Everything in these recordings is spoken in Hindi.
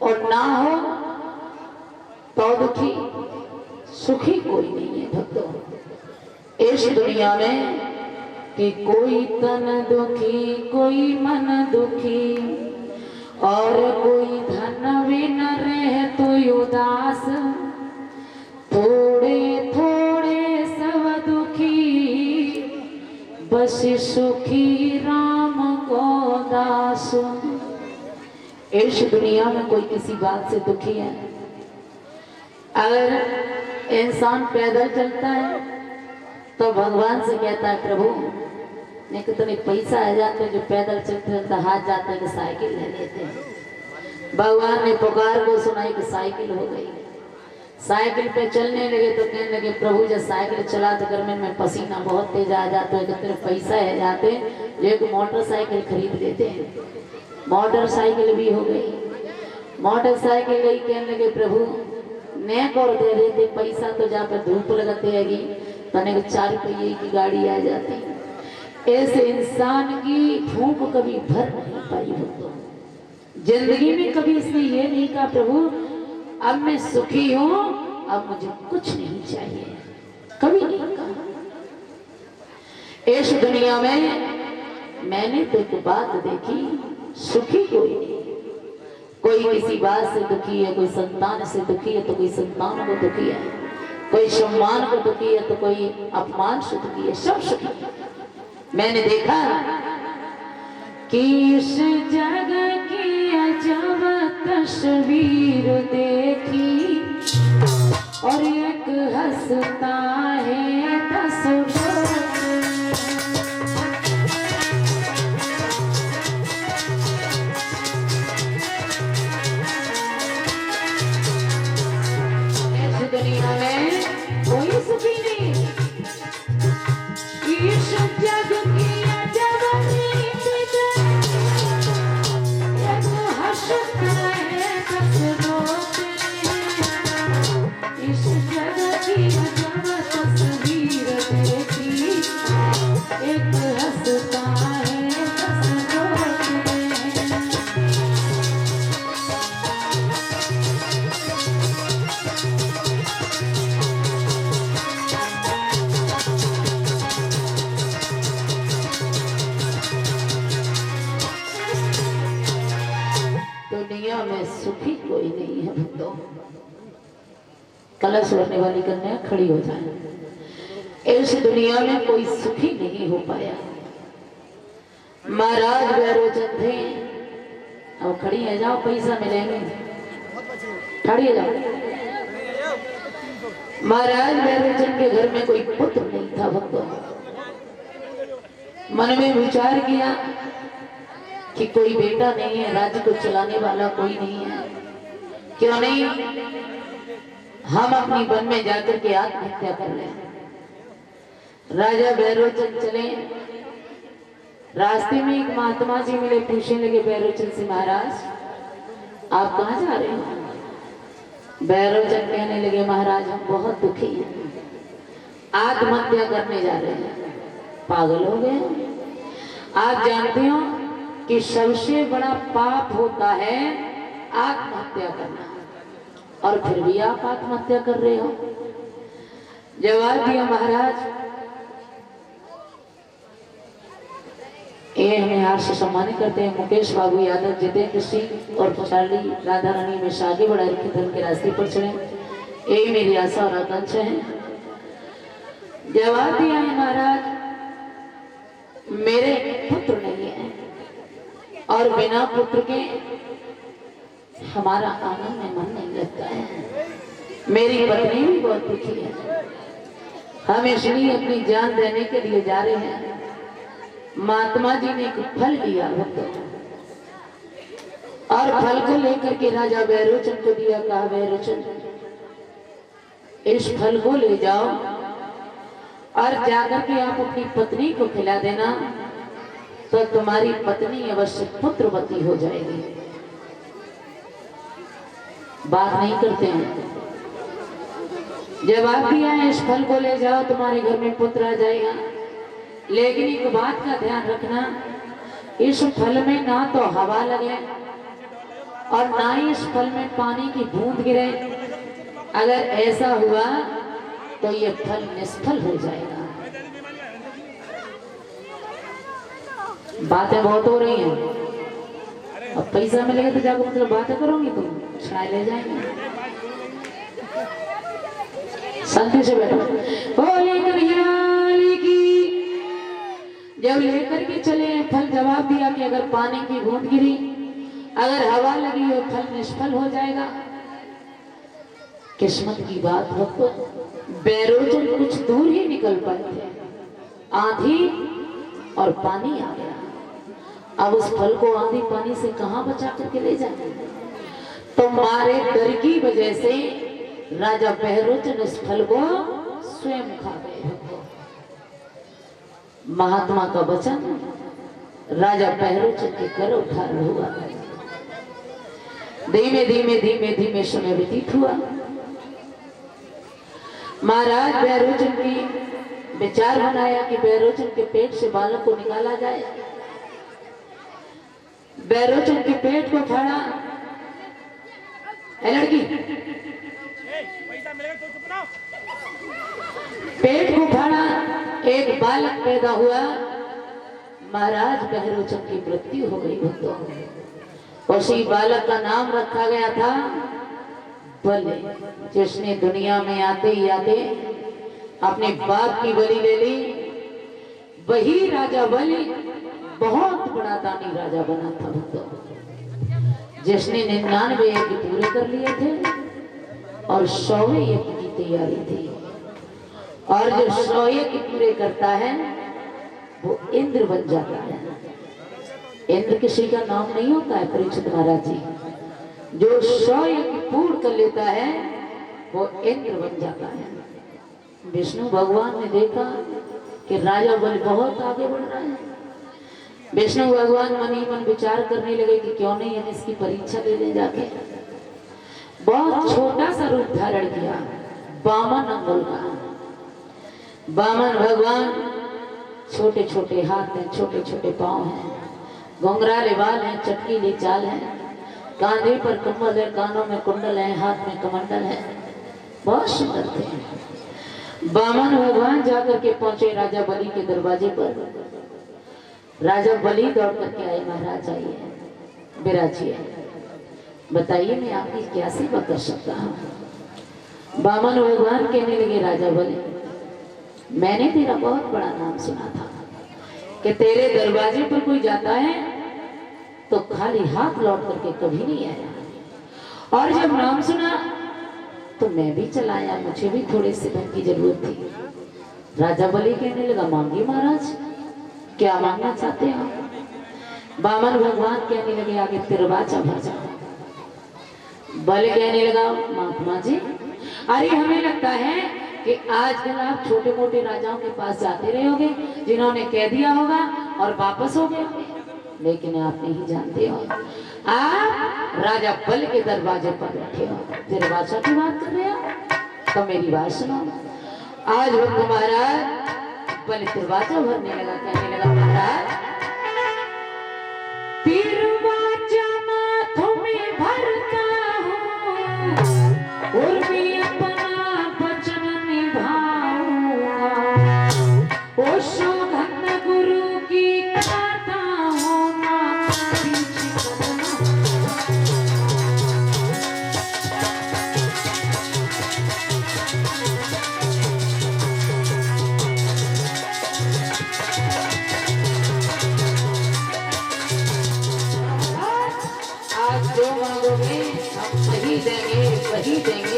और ना हो तो दुखी, सुखी कोई नहीं है भक्तों इस दुनिया में कि कोई तन दुखी, कोई मन दुखी, और कोई धन भी न रहे तो उदास, थोड़े थोड़े सब दुखी, बस सुखी राम को दास। इस दुनिया में कोई किसी बात से दुखी है? अगर इंसान पैदल चलता है तो भगवान से कहता है प्रभु नहीं तो तुम्हें पैसा आ जाते जो पैदल चलते चलते हाथ जाते हैं कि साइकिल ले लेते हैं। भगवान ने पुकार को सुनाई कि साइकिल हो गई। साइकिल पे चलने लगे तो कहने लगे प्रभु जब साइकिल चलाते घर में पसीना बहुत तेज आ जाता है, तो तेरे पैसा है जाते जो एक मोटरसाइकिल खरीद लेते हैं। मोटरसाइकिल भी हो गई। मोटरसाइकिल गई, कहने लगे प्रभु नेक और दे देते पैसा तो जहाँ पे धूप लगाते हैगी तने 4 रुपये की गाड़ी आ जाती। ऐसे इंसान की भूख कभी भर नहीं पाई हो। जिंदगी में कभी इसने ये नहीं कहा प्रभु अब मैं सुखी हूं, अब मुझे कुछ नहीं चाहिए, कभी नहीं कहा। इस दुनिया में मैंने तो एक बात देखी, सुखी कोई नहीं। कोई किसी बात से दुखी है, कोई संतान से दुखी है तो कोई संतान को दुखी है, कोई सम्मान को दुखी है तो कोई अपमान से दुखी है, सब सुखी है। मैंने देखा कि इस जग की अजब तस्वीर देखी और एक हंसता है 10 इस दुनिया में कोई सुखी नहीं। इस जग की अजब रीत एक हंसता है 10 रोते हैं। इस जग की अजब तस्वीर देखी एक हंसता है 10 रोते हैं। दुनिया में सुखी कोई नहीं है भक्तों। कलश भरने वाली कन्या खड़ी हो जाए। इस दुनिया में कोई सुखी नहीं हो पाया। महाराज भैरोचंद थे, अब खड़ी है जाओ पैसा मिलेंगे, खड़ी है जाओ। महाराज भैरोचंद के घर में कोई पुत्र नहीं था भक्तों। मन में विचार किया कि कोई बेटा नहीं है, राज्य को चलाने वाला कोई नहीं है, क्यों नहीं हम अपनी वन में जाकर के आत्महत्या कर लें। राजा भैरोचंद चले, रास्ते में एक महात्मा जी मिले, पूछने लगे भैरोचंद से महाराज आप कहाँ जा रहे हो? भैरोचंद कहने लगे महाराज हम बहुत दुखी हैं, आत्महत्या करने जा रहे हैं। पागल हो गए? आप जानते हो कि सबसे बड़ा पाप होता है आत्महत्या करना, और फिर भी आप आत्महत्या कर रहे हो। जवाब दिया महाराज ये हमें हार से सम्मानित करते हैं मुकेश बाबू यादव, जितेंद्र सिंह और चार्ली राधा रानी में से आगे बढ़ा के धर्म के रास्ते पर चढ़े, यही मेरी आशा और आकांक्षा है। जवाब दिया है महाराज मेरे पुत्र नहीं है, और बिना पुत्र के हमारा आनंद में मन नहीं लगता है। मेरी पत्नी भी बहुत दुखी है, हम इसलिए अपनी जान देने के लिए जा रहे हैं। महात्मा जी ने एक फल दिया और फल को लेकर के राजा भैरोचंद को दिया। कहा भैरोचंद इस फल को ले जाओ और जाकर के आप अपनी पत्नी को खिला देना, तो तुम्हारी पत्नी अवश्य पुत्रवती हो जाएगी। बात नहीं करते हैं। जवाब दिया है इस फल को ले जाओ तुम्हारे घर में पुत्र आ जाएगा, लेकिन एक बात का ध्यान रखना, इस फल में ना तो हवा लगे और ना ही इस फल में पानी की बूंद गिरे। अगर ऐसा हुआ तो ये फल निष्फल हो जाएगा। बातें बहुत हो रही हैं, अब पैसा मिलेगा तो जाकर मतलब बातें करोगी तुम, छाए ले जाएंगे। शांति से बैठो। बोले कन्हैया की। जब लेकर के चले फल, जवाब दिया कि अगर पानी की बूंद गिरी, अगर हवा लगी हो, फल निष्फल हो जाएगा। किस्मत की बात हो तो बैरोजन कुछ दूर ही निकल पाए थे, आंधी और पानी आ गया। अब उस फल को आंधी पानी से कहां बचा करके ले जाए? तो मारे डर की वजह से राजा बहरोचन इस फल को स्वयं खा गए। महात्मा का वचन राजा बहरोचन के कर उद्धार हुआ। धीमे धीमे धीमे धीमे समय व्यतीत हुआ। महाराज बहरोचन की विचार बनाया कि बहरोचन के पेट से बालक को निकाला जाए। बहरोचन के पेट को फाड़ा। लड़की पेट को फाड़ा, एक बालक पैदा हुआ। महाराज बहरोचन की मृत्यु हो गई। उसी बालक का नाम रखा गया था बलि, जिसने दुनिया में आते ही आते अपने बाप की बलि ले ली। वही राजा बलि बहुत बड़ा दानी राजा बना था भक्तों, जिसने 99 यज्ञ पूरे कर लिए थे और 100वें यज्ञ की तैयारी थी। और जो 100 यज्ञ पूरे करता है वो इंद्र बन जाता है। इंद्र किसी का नाम नहीं होता है परीक्षित महाराज जी। जो 100 यज्ञ पूर्ण कर लेता है वो इंद्र बन जाता है। विष्णु भगवान ने देखा कि राजा बलि बहुत आगे बढ़ रहा है। विष्णु भगवान मन ही मन विचार करने लगे कि क्यों नहीं हम इसकी परीक्षा ले ले जाके। बहुत छोटा सा रूप धारण किया, वामन अंगुल का। वामन भगवान, छोटे छोटे हाथ हैं, छोटे छोटे पांव हैं, घुंघराले बाल हैं, चटकीली चाल है, कांधे पर कमल है, कानों में कुंडल है, हाथ में कमंडल है, बहुत सुंदर थे। वामन भगवान जाकर के पहुंचे राजा बलि के दरवाजे पर। राजा बलि दौड़ करके आए, महाराज आइए, विराजिए, बताइए मैं आपकी क्या सेवा कर सकता हूँ। वामन भगवान कहने लगे, राजा बलि, मैंने तेरा बहुत बड़ा नाम सुना था कि तेरे दरवाजे पर कोई जाता है तो खाली हाथ लौट करके कभी नहीं आया। और जब नाम सुना तो मैं भी चला आया, मुझे भी थोड़े से धन की जरूरत थी। राजा बलि कहने लगा, मांगिए महाराज, क्या मांगना चाहते हो? वामन भगवान कहने लगे, आगे दरवाजा भर जाओ। बलि कहने लगा, महात्मा जी, अरे हमें लगता है कि आजकल आप छोटे मोटे राजाओं के पास जाते रहोगे, जिन्होंने कह दिया होगा और वापस हो गए, लेकिन आप नहीं जानते हो, आप राजा बलि के दरवाजे पर बैठे हो। दरवाजा की बात कर रहे हो तो मेरी बात सुनो। आज वो महाराज बलि दरवाजा भरने लगा, कहने लगा, महाराज दरवाजा माथों में भरता हूँ और मैं अपना वचन निभाऊंगा। ओ सौगंध गुरु की खाता हूँ ना पीछे करना। आज जो मांगोगे हम वही देंगे, वही देंगे।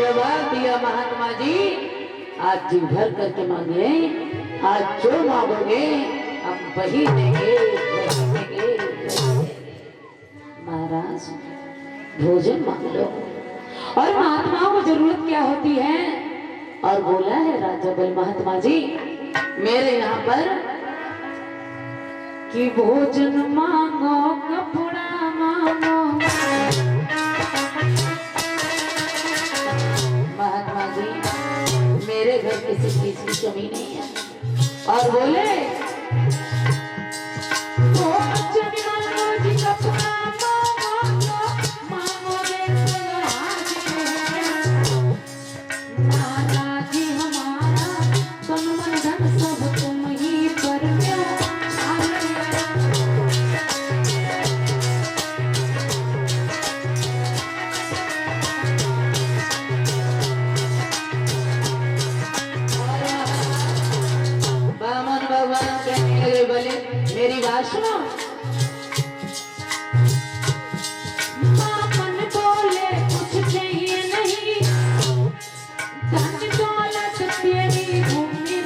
जवाब दिया महात्मा जी, आज जी भर करके मांगिए, आज जो मांगोगे हम वही देंगे, वही देंगे, वही देंगे। महाराज भोजन मांग लो। और महात्माओं को जरूरत क्या होती है? और बोला है राजा बल महात्मा जी मेरे यहाँ पर कि भोजन मांगो कपड़ा मांगो। महात्मा जी मेरे घर किसी चीज की कमी नहीं है। और बोले भोजन मांगो जी कपड़ा मांगो मांगो रे नाना जी हमारा तन मन धन सब तुम ही पर मेरी बात सुनो। मामन बोले कुछ चाहिए नहीं धन दौलत तेरी भूमि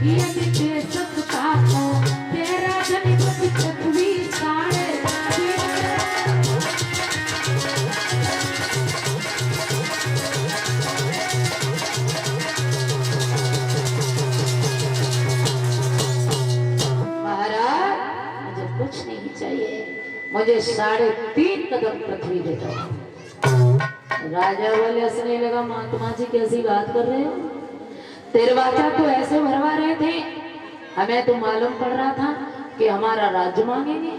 यदि दे सकता हो तेरा धन बस पृथ्वी साढ़े कुछ नहीं चाहिए मुझे 3.5 कदम पृथ्वी दे दो। राजा बोले हंसने लगा महात्मा जी कैसी बात कर रहे हो? तेरे बाचा तो ऐसे भरवा रहे थे हमें तो मालूम पड़ रहा था कि हमारा राज्य मांगेंगे।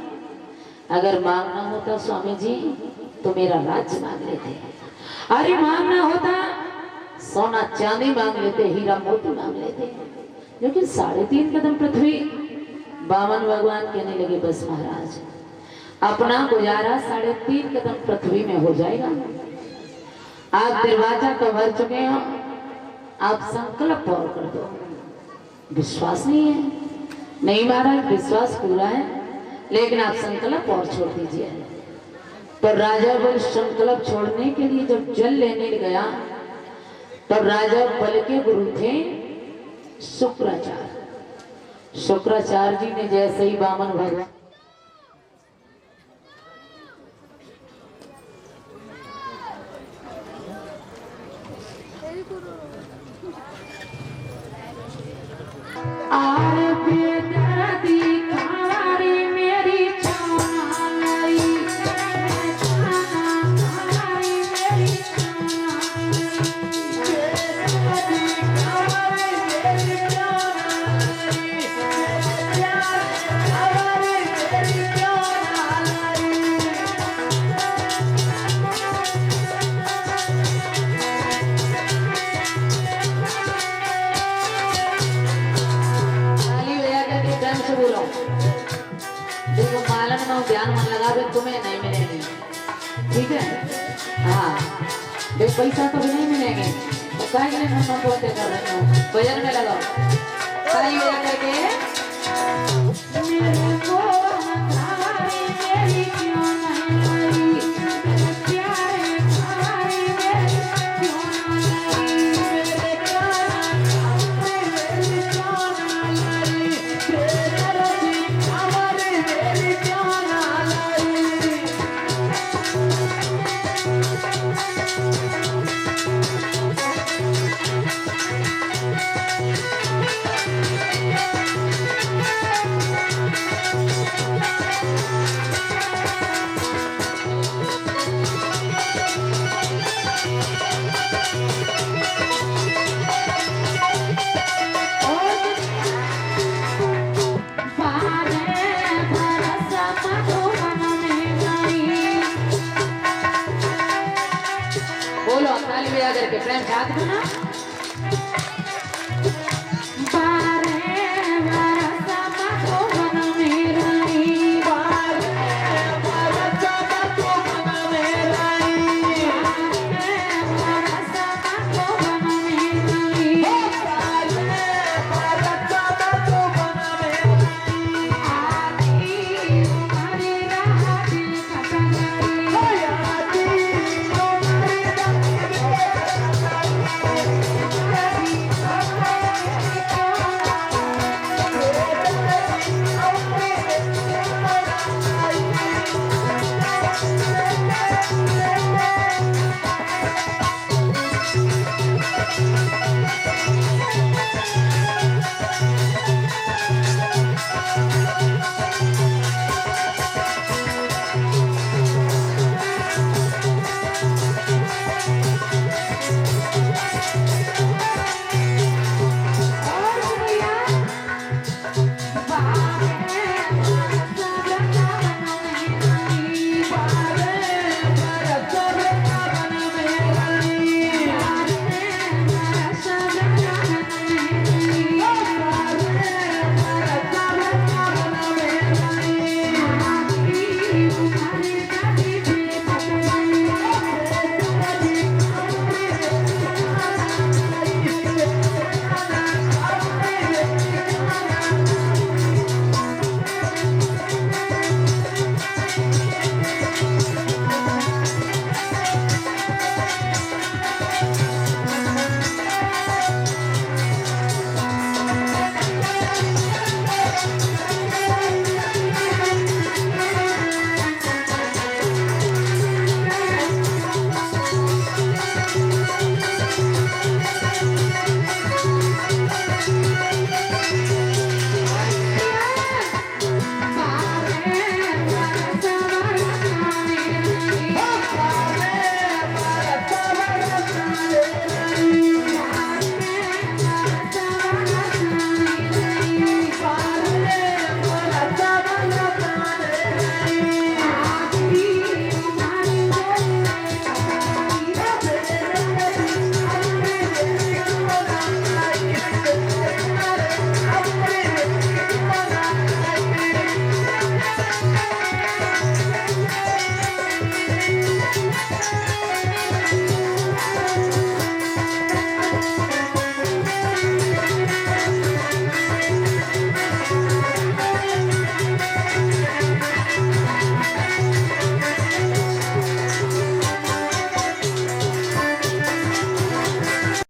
अगर मांगना होता स्वामी जी तो मेरा राज्य मांग लेते। अरे मांगना होता सोना चांदी मांग लेते हीरा मोती मांग लेते। लेकिन 3.5 कदम पृथ्वी। बामन भगवान कहने लगे बस महाराज अपना गुजारा 3.5 कदम पृथ्वी में हो जाएगा। आप दरवाजा तो भर चुके हो आप संकल्प और कर दो। विश्वास नहीं है? नहीं महाराज विश्वास पूरा है लेकिन आप संकल्प और छोड़ दीजिए। तो राजा बल संकल्प छोड़ने के लिए जब जल लेने गया तब राजा बल के गुरु थे शुक्राचार्य। शुक्राचार्य जी ने जैसे ही बामन भगवान ध्यान मन लगा दे तुम्हें नहीं मिलेंगे। ठीक है हाँ देख पैसा तो भी नहीं मिलेंगे तो क्या के लिए हम पोते कर रहे हो? भजन में लगाओ ताली बजा करके मेरे को हमारी मेरी क्यों नहीं मेरे प्यारे हमारी मेरी क्यों नहीं मेरे प्यारे मेरी क्यों नहीं तेरे हमारी मेरी क्यों करके प्रेम साथ बना है।